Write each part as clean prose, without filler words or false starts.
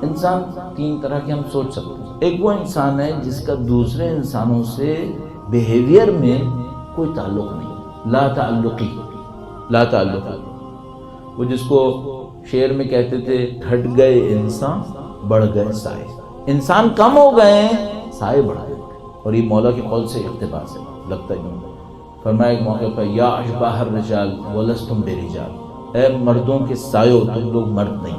انسان تین طرح کے ہم سوچ سکتے ہیں. ایک وہ انسان ہے جس کا دوسرے انسانوں سے بیہیویئر میں کوئی تعلق نہیں، لا تعلقی. وہ جس کو شعر میں کہتے تھے گھٹ گئے انسان بڑھ گئے سائے. انسان کم ہو گئے ہیں، سائے بڑھ گئے. اور یہ مولا کے قول سے اقتباس ہے، لگتا ہے فرمایا ایک موقع پر یا اشباح الرجال ولستم برجال، اے مردوں کے سایوں تم لوگ مرد نہیں.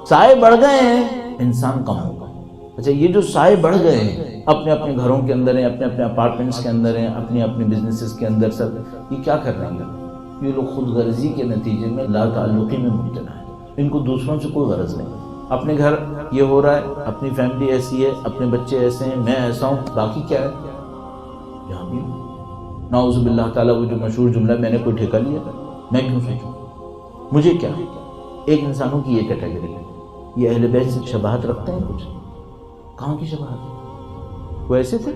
سائے بڑھ گئے ہیں، انسان کم ہو گئے. اچھا یہ جو سائے بڑھ گئے ہیں، اپنے اپنے گھروں کے اندر ہیں، اپنے اپنے اپارٹمنٹس کے اندر ہیں، اپنے اپنے بزنسز کے اندر، سب یہ کیا کر رہے ہیں؟ یہ لوگ خود غرضی کے نتیجے میں لا تعلقی میں مبتلا ہیں. ان کو دوسروں سے کوئی غرض نہیں. اپنے گھر یہ ہو رہا ہے، اپنی فیملی ایسی ہے، اپنے بچے ایسے ہیں، میں ایسا ہوں، باقی کیا ہے؟ یہاں بھی نعوذ باللہ تعالیٰ وہ جو مشہور جملہ ہے، میں نے کوئی ٹھیکہ لیا، میں کیوں سوچوں، مجھے کیا؟ ایک انسانوں کی یہ کیٹیگری ہے. یہ اہل بیت سے شباہت رکھتے ہیں کچھ؟ کہاں کی شباہت؟ وہ ایسے تھے.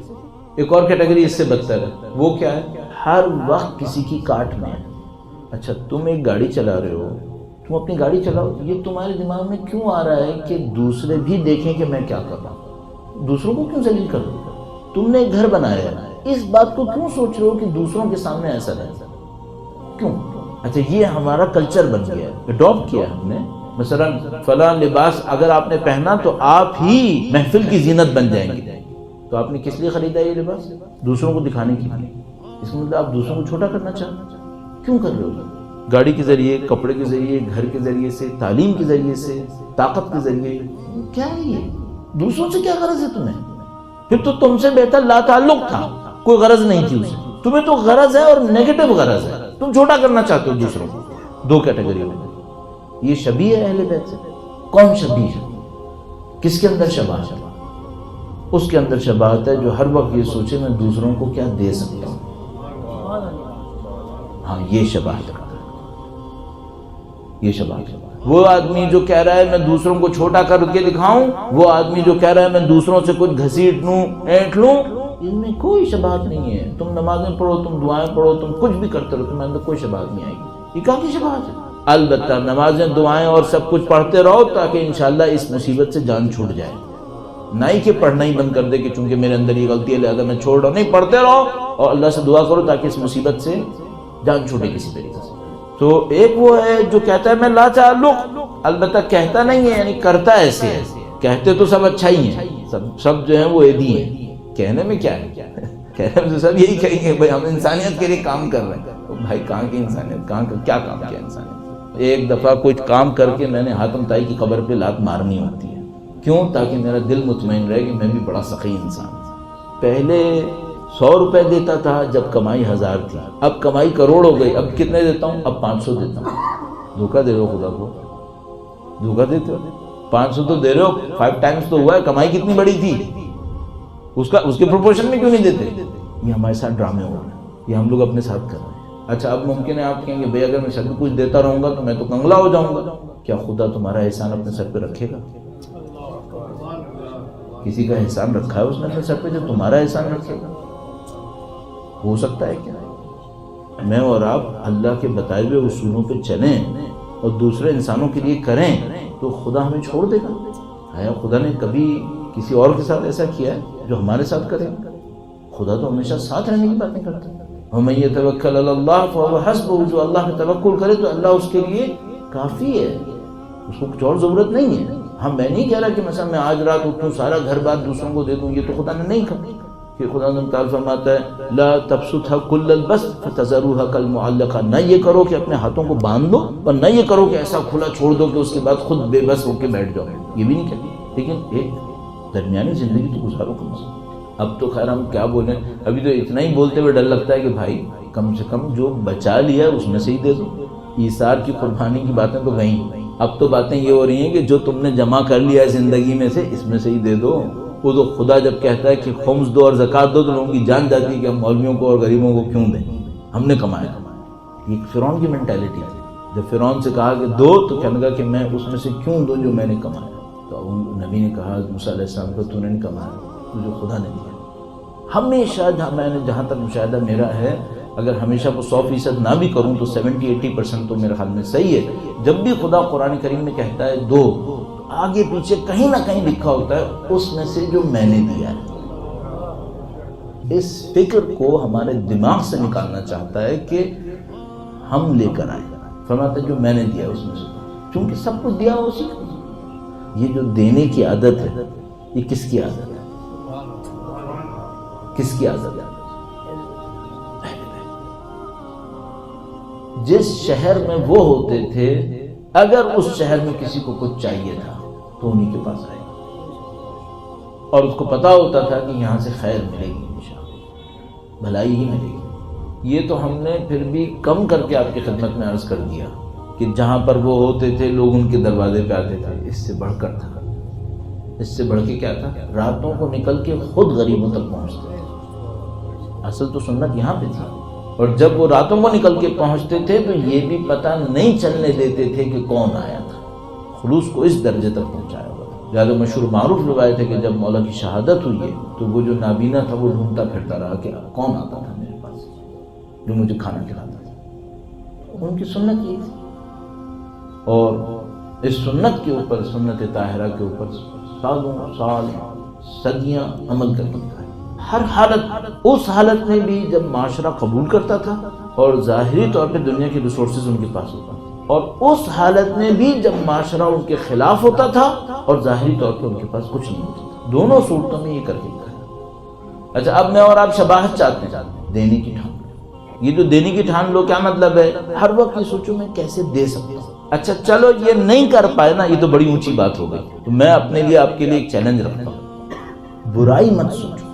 ایک اور کیٹیگری اس سے بدتر ہے. وہ کیا ہے؟ ہر وقت کسی کی کاٹ میں ہے. اچھا تم ایک گاڑی چلا رہے ہو، تم اپنی گاڑی چلاؤ، یہ تمہارے دماغ میں کیوں آ رہا ہے کہ دوسرے بھی دیکھیں کہ میں کیا کر رہا ہوں؟ دوسروں کو کیوں ذلیل کر رہے ہو؟ تم نے ایک گھر بنایا ہے، اس بات کو کیوں سوچ رہے ہو کہ دوسروں کے سامنے ایسا رہے؟ کیوں؟ اچھا یہ ہمارا کلچر بن گیا ہے، اڈاپٹ کیا ہم نے. مثلا فلاں لباس اگر آپ نے پہنا تو آپ ہی محفل کی زینت بن جائیں گے. تو آپ نے کس لیے خریدا یہ لباس؟ دوسروں کو دکھانے کے لیے. اس کا مطلب آپ دوسروں کو چھوٹا کرنا چاہتے ہیں. کیوں کر رہے ہو؟ گاڑی کے ذریعے، کپڑے کے ذریعے، گھر کے ذریعے سے، تعلیم کے ذریعے سے، طاقت کے ذریعے. کیا ہے یہ؟ دوسروں سے کیا غرض ہے تمہیں؟ پھر تو تم سے بہتر لا تعلق تھا، کوئی غرض نہیں تھی اسے. تمہیں تو غرض ہے اور نیگیٹو غرض ہے، تم چھوٹا کرنا چاہتے ہو دوسروں کو. دو کیٹیگری میں یہ شبیہ ہے اہل بیت سے. کون شبیہ ہے؟ کس کے اندر شباہت ہے؟ اس کے اندر شباہت ہے جو ہر وقت یہ سوچے میں دوسروں کو کیا دے سکتا ہوں. ہاں یہ شباہت ہے، یہ شباہت ہے. وہ آدمی جو کہہ رہا ہے میں دوسروں کو چھوٹا کر کے دکھاؤں، وہ آدمی جو کہہ رہا ہے میں دوسروں سے کچھ گھسیٹ لوں، اینٹ لوں، ان میں کوئی شباہت نہیں ہے. تم نمازیں پڑھو، تم دعائیں پڑھو، تم کچھ بھی کرتے رہو، تمہارے اندر کوئی شباہت نہیں آئے گی. یہ کہاں کی شباہت ہے؟ البتہ نمازیں، دعائیں اور سب کچھ پڑھتے رہو تاکہ انشاءاللہ اس مصیبت سے جان چھوٹ جائے. نہیں کہ پڑھنا ہی بند کر دے کہ چونکہ میرے اندر یہ غلطی ہے لہذا میں چھوڑ رہا ہوں. نہیں، پڑھتے رہو اور اللہ سے دعا کرو تاکہ اس مصیبت سے جان چھوٹے کسی طریقے سے. تو ایک وہ ہے جو کہتا ہے میں لا تعلق، البتہ کہتا نہیں ہے، یعنی کرتا ایسے ہے. کہتے تو سب اچھا ہی ہیں، سب جو ہیں وہ عیدی ہیں. کہنے میں کیا ہے؟ کہنے میں تو سب یہی کہیں گے بھائی ہم انسانیت کے لیے کام کر رہے ہیں. تو بھائی کہاں کی انسانیت؟ کہاں کا کیا کام کیا انسانیت؟ ایک دفعہ کچھ کام کر کے میں نے حاتم طائی کی قبر پہ لات مارنی ہوتی ہے. کیوں؟ تاکہ میرا دل مطمئن رہے کہ میں بھی بڑا سخی انسان ہوں. پہلے 100 روپے دیتا تھا جب کمائی 1000 تھی، اب کمائی کروڑ ہو گئی، اب کتنے دیتا ہوں؟ اب 500 دیتا ہوں. دھوکہ دے رہے ہو خدا کو، دھوکہ دیتے ہو. 500 تو دے رہے ہو، 5 ٹائمز تو ہوا ہے. کمائی کتنی بڑی تھی، اس کے پروپورشن میں کیوں نہیں دیتے؟ یہ ہمارے ساتھ ڈرامے ہو رہے ہیں، یہ ہم لوگ اپنے ساتھ کر رہے ہیں. اچھا اب ممکن ہے آپ کہیں گے بھائی اگر میں سب کچھ دیتا رہوں گا تو میں تو کنگلا ہو جاؤں گا. کیا خدا تمہارا احسان اپنے سر پہ رکھے گا؟ کسی کا احسان رکھا ہے اس نے اپنے سر پہ جو تمہارا احسان رکھے گا؟ ہو سکتا ہے کیا؟ میں اور آپ اللہ کے بتائے ہوئے اصولوں پہ چلیں اور دوسرے انسانوں کے لیے کریں تو خدا ہمیں چھوڑ دے گا؟ ہے خدا نے کبھی کسی اور کے ساتھ ایسا کیا ہے جو ہمارے ساتھ کرے؟ خدا تو ہمیشہ ساتھ رہنے کی باتیں کرتا ہے. وَمَن يَتَوَكَّلْ عَلَى اللَّهِ فَهُوَ حَسْبُهُ، جو اللہ پہ توکل کرے تو اللہ اس کے لیے کافی ہے، اس کو کچھ اور ضرورت نہیں ہے. ہم میں نہیں کہہ رہا کہ مثلا میں آج رات اٹھوں سارا گھر بار دوسروں کو دے دوں، یہ تو خدا نے نہیں کہا. کہ خدا نے تعالیٰ فرماتا ہے لا تبسطها كل البسط فتذرها كالمعلقة، نہ یہ کرو کہ اپنے ہاتھوں کو باندھ دو اور نہ یہ کرو کہ ایسا کھلا چھوڑ دو کہ اس کے بعد خود بے بس ہو کے بیٹھ جاؤ. یہ بھی نہیں کہتے، لیکن ایک درمیانی زندگی تو گزارو کم سے کم. اب تو خیر ہم کیا بولیں، ابھی تو اتنا ہی بولتے ہوئے ڈر لگتا ہے کہ بھائی کم سے کم جو بچا لیا اس میں سے ہی دے دو. ایثار کی قربانی کی باتیں تو گئیں، اب تو باتیں یہ ہو رہی ہیں کہ جو تم نے جمع کر لیا ہے زندگی میں سے اس میں سے ہی دے دو. وہ تو خدا جب کہتا ہے کہ خمس دو اور زکوٰۃ دو تو لوگوں کی جان جاتی ہے کہ ہم مولویوں کو اور غریبوں کو کیوں دیں، ہم نے کمایا. یہ فرعون کی مینٹیلٹی ہے. جب فرعون سے کہا کہ دو تو کہنے لگا کہ میں اس میں سے کیوں دوں جو میں نے کمایا. تو نبی نے کہا موسیٰ علیہ السلام کو تو نے نہیں کمایا، تو جو خدا نے دیا. ہمیشہ میں نے جہاں تک مشاہدہ میرا ہے اگر ہمیشہ وہ 100% نہ بھی کروں تو 70-80% تو میرے خیال میں صحیح ہے. جب بھی خدا قرآن کریم میں کہتا ہے دو، آگے پیچھے کہیں نہ کہیں لکھا ہوتا ہے اس میں سے جو میں نے دیا ہے. اس فکر کو ہمارے دماغ سے نکالنا چاہتا ہے کہ ہم لے کر آئے. فرماتا ہے جو میں نے دیا اس میں سے، چونکہ سب کچھ دیا اسی کو. یہ جو دینے کی عادت ہے یہ کس کی عادت ہے؟ کس کی عادت ہے؟ جس شہر میں وہ ہوتے تھے اگر اس شہر میں کسی کو کچھ چاہیے تھا تو انہی کے پاس آئے اور اس کو پتا ہوتا تھا کہ یہاں سے خیر ملے گی، انشاءاللہ بھلائی ہی ملے گی. یہ تو ہم نے پھر بھی کم کر کے آپ کی خدمت میں عرض کر دیا کہ جہاں پر وہ ہوتے تھے لوگ ان کے دروازے پہ آتے تھے. اس سے بڑھ کر تھا، اس سے بڑھ کے کیا تھا؟ راتوں کو نکل کے خود غریبوں تک پہنچتے تھے. اصل تو سنت یہاں پہ تھی. اور جب وہ راتوں کو نکل کے پہنچتے تھے تو یہ بھی پتہ نہیں چلنے دیتے تھے کہ کون آیا تھا. خلوص کو اس درجے تک پہنچایا ہوا تھا. زیادہ مشہور معروف روایت ہے کہ جب مولا کی شہادت ہوئی ہے تو وہ جو نابینا تھا وہ ڈھونڈتا پھرتا رہا کہ کون آتا تھا میرے پاس جو مجھے کھانا کھلاتا تھا. ان کی سنت یہ تھی. اور اس سنت کے اوپر، سنت طاہرہ کے اوپر سالوں سال صدیاں عمل کر کے دکھایا. ہر حالت، اس حالت میں بھی جب معاشرہ قبول کرتا تھا اور ظاہری طور پہ دنیا کے ریسورسز ان کے پاس ہوتا تھا، اور اس حالت میں بھی جب معاشرہ ان کے خلاف ہوتا تھا اور ظاہری طور پہ ان کے پاس کچھ نہیں ہوتا تھا. دونوں صورتوں میں یہ کر کے دکھایا. اچھا اب میں اور آپ شباہت چاہتے ہیں دینے کی ٹھان. یہ جو دینے کی ٹھان لو کیا مطلب ہے؟ ہر وقت یہ سوچو میں کیسے دے سکتا ہوں. اچھا چلو یہ نہیں کر پائے نا، یہ تو بڑی اونچی بات ہو گئی. تو میں اپنے لیے آپ کے لیے ایک چیلنج رکھتا ہوں. برائی مت سوچو،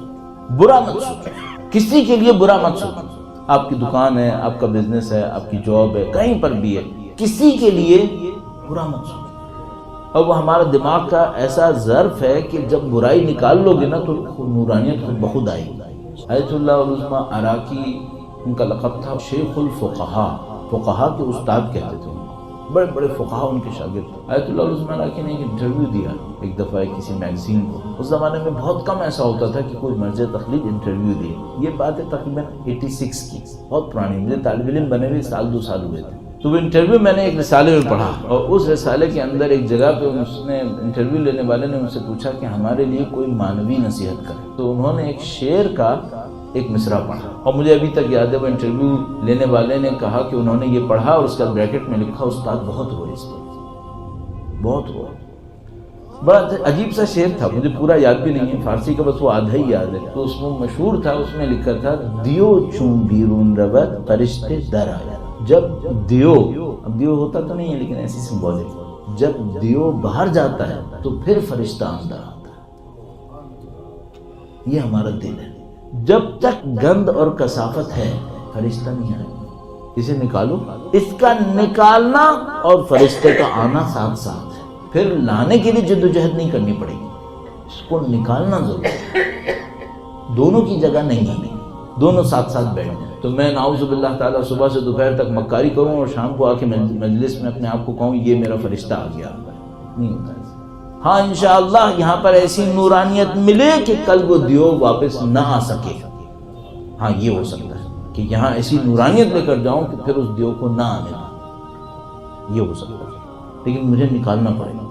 برا مت سوچو، کسی کے لیے برا مت سوچو. آپ کی دکان ہے، آپ کا بزنس ہے، آپ کی جاب ہے، کہیں پر بھی ہے، کسی کے لیے برا مت سوچو. اور وہ ہمارا دماغ کا ایسا ظرف ہے کہ جب برائی نکال لو گے نا تو نورانیت خود بخود آئے گی. آیت اللہ العظمہ عراقی ان کا لقب تھا شیخ الفقہا. فقہا کے استاد کہتے تھے. بڑے بڑے فقہا ان کے شاگرد تھے. آیت اللہ العظمہ عراقی نے ایک انٹرویو دیا ایک دفعہ کسی میگزین کو. اس زمانے میں بہت کم ایسا ہوتا تھا کہ کوئی مرجع تخلیق انٹرویو دے. یہ بات ہے تقریباً 86 کی، بہت پرانی. مجھے طالب علم بنے ہوئے سال 2 سال ہوئے تھے. تو وہ انٹرویو میں نے ایک رسالے میں پڑھا اور اس رسالے کے اندر ایک جگہ پہ اس نے انٹرویو لینے والے نے ان سے پوچھا کہ ہمارے لیے کوئی معنوی نصیحت کرے. تو انہوں نے ایک شعر کا ایک مصرع پڑھا اور مجھے ابھی تک یاد ہے وہ انٹرویو لینے والے نے کہا کہ انہوں نے یہ پڑھا اور اس کا بریکٹ میں لکھا استاد بہت روئے، اس پر بہت روئے. بڑا عجیب سا شعر تھا، مجھے پورا یاد بھی نہیں ہے، فارسی کا بس وہ آدھا ہی یاد ہے. تو اس میں مشہور تھا، اس میں لکھا تھا دیو چون بیرون رود فرشتے در آیا. جب دیو، اب دیو ہوتا تو نہیں ہے لیکن ایسی سمبولک، جب دیو باہر جاتا ہے تو پھر فرشتہ اندر آتا ہے. یہ ہمارا دل ہے. جب تک گند اور کثافت ہے فرشتہ نہیں آئے گا. اسے نکالو. اس کا نکالنا اور فرشتے کا آنا ساتھ ساتھ ہے. پھر لانے کے لیے جدوجہد نہیں کرنی پڑے گی، اس کو نکالنا ضروری ہے. دونوں کی جگہ نہیں ہے، دونوں ساتھ ساتھ بیٹھ جائیں. تو میں نعوذ باللہ تعالیٰ صبح سے دوپہر تک مکاری کروں اور شام کو آ کے مجلس میں اپنے آپ کو کہوں یہ میرا فرشتہ آ گیا، نہیں ہوتا ہے. ہاں انشاءاللہ یہاں پر ایسی نورانیت ملے کہ کل وہ دیو واپس نہ آ سکے. ہاں یہ ہو سکتا ہے کہ یہاں ایسی نورانیت لے کر جاؤں کہ پھر اس دیو کو نہ آنے دوں، یہ ہو سکتا ہے. لیکن مجھے نکالنا پڑے گا.